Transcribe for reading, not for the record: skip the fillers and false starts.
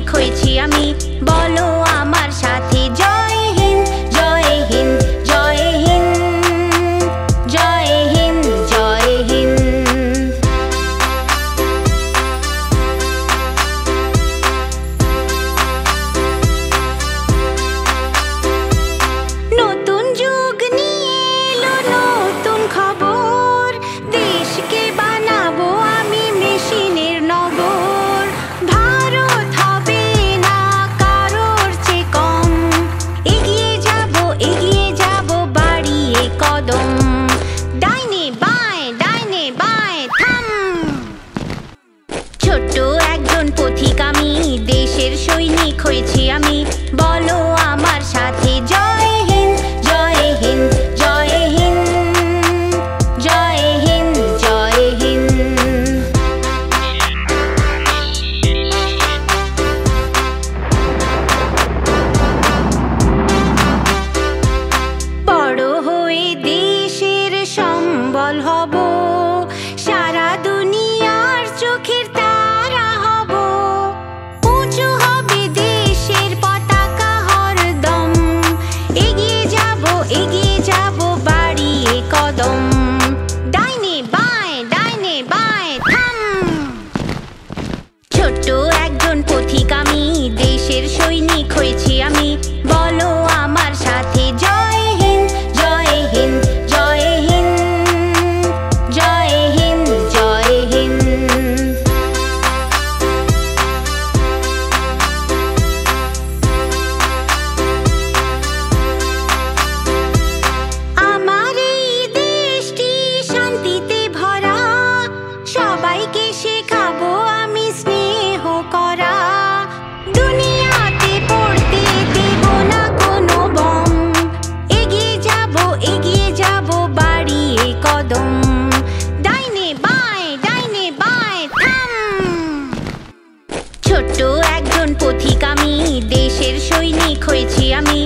সৈনিক হয়েছি আমি, বলো আমার সাথে জয় হিন্দ জয় হিন্দ জয় হিন্দ জয় হিন্দ জয় হিন্দ। নতুন যুগ নিয়ে এলো নতুন খবর, দেশকে বানাবো আমি মেশিনের নগর। ভারত হবে না কারোর চেয়ে কম, এগিয়ে যাব বাড়িয়ে কদম। ডাইনে বাঁয় থাম। ছোট্ট একজন পথিক আমি, দেশের সৈনিক হয়েছি আমি, বলো আমার সাথে জয় হিন্দ জয় হিন্দ জয় হিন্দ জয় হিন্দ জয় হিন্দ। বড় হয়ে দেশের সম্বল হব, সারা দুনিয়ার চোখের তারা হব। উঁচু হবে দেশের পতাকা হরদম, এগিয়ে যাব বাড়িয়ে কদম। ডাইনে বাঁয় থাম। ছোট্ট একজন পথিক আমি, দেশের সৈনিক হয়েছি আমি, বলো আমার সাথে জয় হিন্দ জয় হিন্দ জয় হিন্দ জয় হিন্দ জয় হিন্দ। আমার এই দেশটি শান্তিতে ভরা, সবাইকে শেখাবো আমি স্নেহ করা। দুনিয়াতে পড়তে দেব না কোনো বম, এগিয়ে যাব বাড়িয়ে কদম। ডাইনে বাঁয় থাম। ছোট্ট একজন পথিক আমি, দেশের সৈনিক হয়েছি আমি,